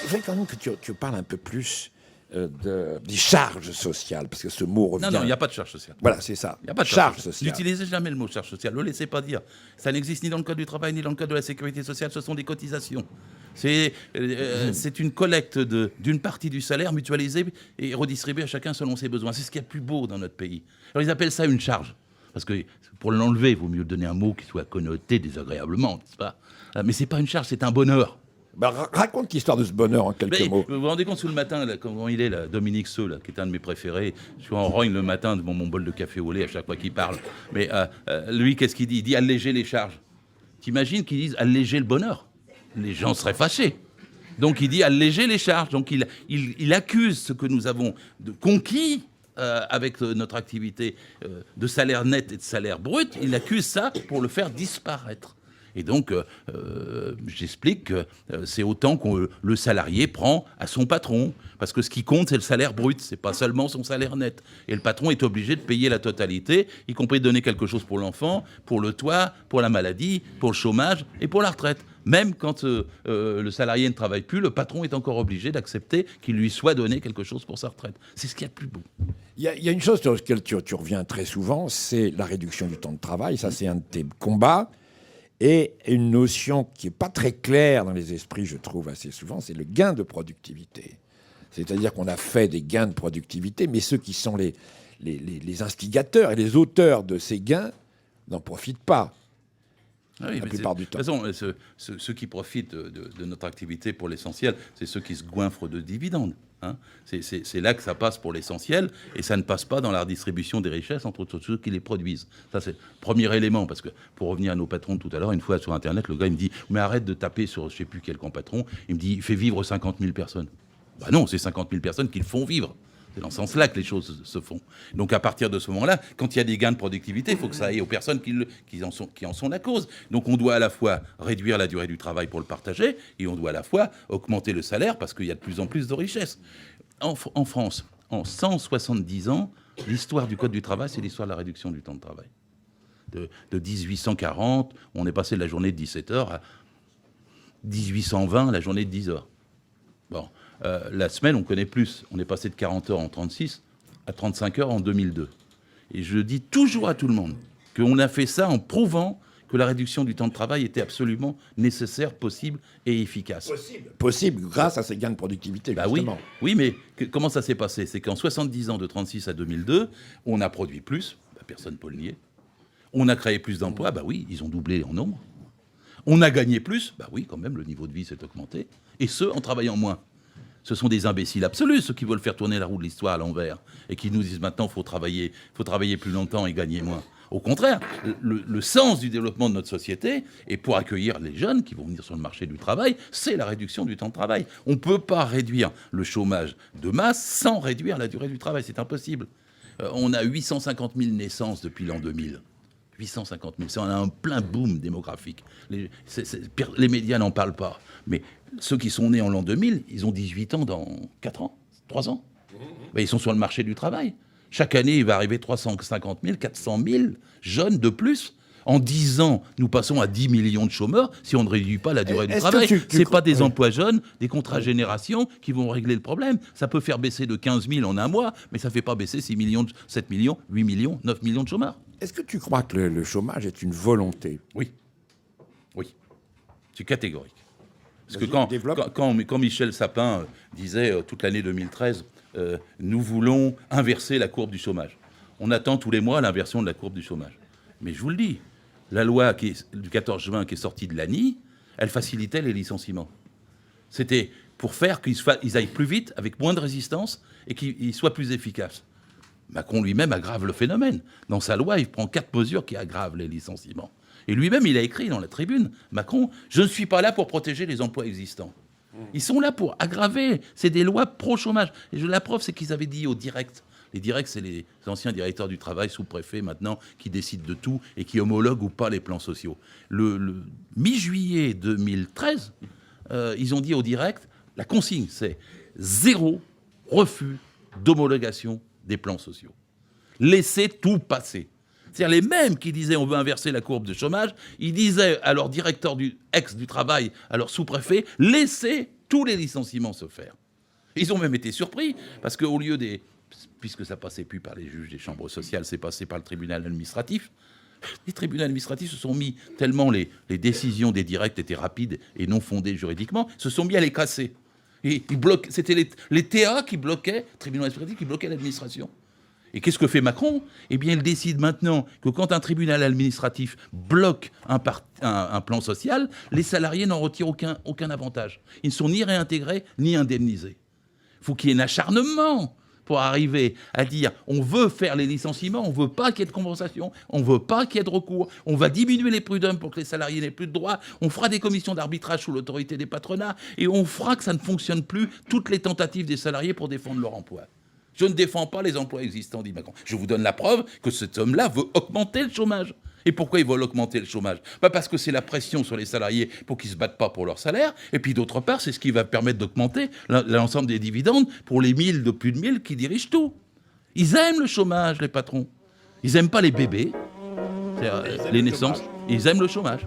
voudrais quand même que tu parles un peu plus des charges sociales, parce que ce mot revient... Non, il n'y a pas de charge sociale. Voilà, c'est ça. Il n'y a pas de charge sociale. N'utilisez jamais le mot charge sociale. Ne le laissez pas dire. Ça n'existe ni dans le Code du travail, ni dans le Code de la sécurité sociale. Ce sont des cotisations. C'est une collecte d'une partie du salaire mutualisée et redistribuée à chacun selon ses besoins. C'est ce qu'il y a de plus beau dans notre pays. Alors, ils appellent ça une charge. Parce que pour l'enlever, il vaut mieux donner un mot qui soit connoté désagréablement, n'est-ce pas ? Mais ce n'est pas une charge, c'est un bonheur. Raconte l'histoire de ce bonheur en quelques mots. Vous vous rendez compte, sous le matin, là, comment il est, là, Dominique Seux, là, qui est un de mes préférés. Je suis en rogne le matin devant mon bol de café au lait à chaque fois qu'il parle. Mais lui, qu'est-ce qu'il dit ? Il dit alléger les charges. T'imagines qu'ils disent alléger le bonheur ? Les gens seraient fâchés. Donc il dit alléger les charges. Donc il accuse ce que nous avons conquis avec notre activité de salaire net et de salaire brut. Il accuse ça pour le faire disparaître. Et donc, j'explique que c'est autant que le salarié prend à son patron. Parce que ce qui compte, c'est le salaire brut, c'est pas seulement son salaire net. Et le patron est obligé de payer la totalité, y compris de donner quelque chose pour l'enfant, pour le toit, pour la maladie, pour le chômage et pour la retraite. Même quand le salarié ne travaille plus, le patron est encore obligé d'accepter qu'il lui soit donné quelque chose pour sa retraite. C'est ce qu'il y a de plus beau. Il y a une chose sur laquelle tu reviens très souvent, c'est la réduction du temps de travail. Ça, c'est un de tes combats. Et une notion qui n'est pas très claire dans les esprits, je trouve assez souvent, c'est le gain de productivité. C'est-à-dire qu'on a fait des gains de productivité, mais ceux qui sont les instigateurs et les auteurs de ces gains n'en profitent pas. Oui, la plupart du temps. De toute façon, ceux qui profitent de notre activité pour l'essentiel, c'est ceux qui se goinfrent de dividendes. Hein. C'est là que ça passe pour l'essentiel, et ça ne passe pas dans la redistribution des richesses entre ceux qui les produisent. Ça, c'est le premier élément, parce que pour revenir à nos patrons de tout à l'heure, une fois sur Internet, le gars il me dit « Mais arrête de taper sur je ne sais plus quel grand patron », il me dit « Il fait vivre 50 000 personnes ». Ben non, c'est 50 000 personnes qui le font vivre. C'est dans ce sens-là que les choses se font. Donc à partir de ce moment-là, quand il y a des gains de productivité, il faut que ça aille aux personnes qui en sont la cause. Donc on doit à la fois réduire la durée du travail pour le partager, et on doit à la fois augmenter le salaire parce qu'il y a de plus en plus de richesses. En France, en 170 ans, l'histoire du Code du travail, c'est l'histoire de la réduction du temps de travail. De 1840, on est passé de la journée de 17 heures à 1820, la journée de 10 heures. Bon. La semaine, on connaît plus. On est passé de 40 heures en 36 à 35 heures en 2002. Et je dis toujours à tout le monde qu'on a fait ça en prouvant que la réduction du temps de travail était absolument nécessaire, possible et efficace. Possible grâce à ces gains de productivité, justement. Oui, mais comment ça s'est passé ? C'est qu'en 70 ans, de 36 à 2002, on a produit plus, personne ne peut le nier. On a créé plus d'emplois, oui, ils ont doublé en nombre. On a gagné plus, oui, quand même, le niveau de vie s'est augmenté. Et ce, en travaillant moins. Ce sont des imbéciles absolus, ceux qui veulent faire tourner la roue de l'histoire à l'envers et qui nous disent maintenant qu'il faut travailler plus longtemps et gagner moins. Au contraire, le sens du développement de notre société, et pour accueillir les jeunes qui vont venir sur le marché du travail, c'est la réduction du temps de travail. On ne peut pas réduire le chômage de masse sans réduire la durée du travail, c'est impossible. On a 850 000 naissances depuis l'an 2000. 850 000, on a un plein boom démographique. Les médias n'en parlent pas. Mais ceux qui sont nés en l'an 2000, ils ont 18 ans dans 4 ans, 3 ans. Ils sont sur le marché du travail. Chaque année, il va arriver 350 000, 400 000 jeunes de plus. En 10 ans, nous passons à 10 millions de chômeurs si on ne réduit pas la durée du travail. Ce n'est pas des emplois jeunes, des contrats génération qui vont régler le problème. Ça peut faire baisser de 15 000 en un mois, mais ça ne fait pas baisser 6 millions, 7 millions, 8 millions, 9 millions de chômeurs. Est-ce que tu crois que le chômage est une volonté ? Oui. C'est catégorique. Parce que quand Michel Sapin disait toute l'année 2013, nous voulons inverser la courbe du chômage. On attend tous les mois l'inversion de la courbe du chômage. Mais je vous le dis, la loi du 14 juin qui est sortie de l'ANI, elle facilitait les licenciements. C'était pour faire qu'ils aillent plus vite, avec moins de résistance, et qu'ils soient plus efficaces. Macron lui-même aggrave le phénomène. Dans sa loi, il prend 4 mesures qui aggravent les licenciements. Et lui-même, il a écrit dans la tribune, Macron, « Je ne suis pas là pour protéger les emplois existants. » Ils sont là pour aggraver. C'est des lois pro-chômage. Et la preuve, c'est qu'ils avaient dit au direct. Les directs, c'est les anciens directeurs du travail, sous-préfets maintenant, qui décident de tout et qui homologuent ou pas les plans sociaux. Le mi-juillet 2013, ils ont dit au direct, la consigne, c'est 0 refus d'homologation des plans sociaux. Laissez tout passer. C'est-à-dire les mêmes qui disaient on veut inverser la courbe de chômage, ils disaient à leur directeur du travail, à leur sous-préfet, laissez tous les licenciements se faire. Ils ont même été surpris, parce qu'au lieu des... Puisque ça passait plus par les juges des chambres sociales, c'est passé par le tribunal administratif. Les tribunaux administratifs se sont mis, tellement les décisions des directs étaient rapides et non fondées juridiquement, se sont mis à les casser. Et c'était les TA qui bloquaient, tribunaux administratifs qui bloquaient l'administration. Et qu'est-ce que fait Macron ? Eh bien, il décide maintenant que quand un tribunal administratif bloque un plan social, les salariés n'en retirent aucun avantage. Ils ne sont ni réintégrés, ni indemnisés. Il faut qu'il y ait un acharnement pour arriver à dire on veut faire les licenciements, on ne veut pas qu'il y ait de compensation, on ne veut pas qu'il y ait de recours, on va diminuer les prud'hommes pour que les salariés n'aient plus de droits, on fera des commissions d'arbitrage sous l'autorité des patronats et on fera que ça ne fonctionne plus toutes les tentatives des salariés pour défendre leur emploi. Je ne défends pas les emplois existants, dit Macron. Je vous donne la preuve que cet homme-là veut augmenter le chômage. Et pourquoi ils veulent augmenter le chômage ? Parce que c'est la pression sur les salariés pour qu'ils ne se battent pas pour leur salaire. Et puis d'autre part, c'est ce qui va permettre d'augmenter l'ensemble des dividendes pour les 1000 de plus de 1000 qui dirigent tout. Ils aiment le chômage, les patrons. Ils n'aiment pas les bébés, les naissances. Ils aiment le chômage.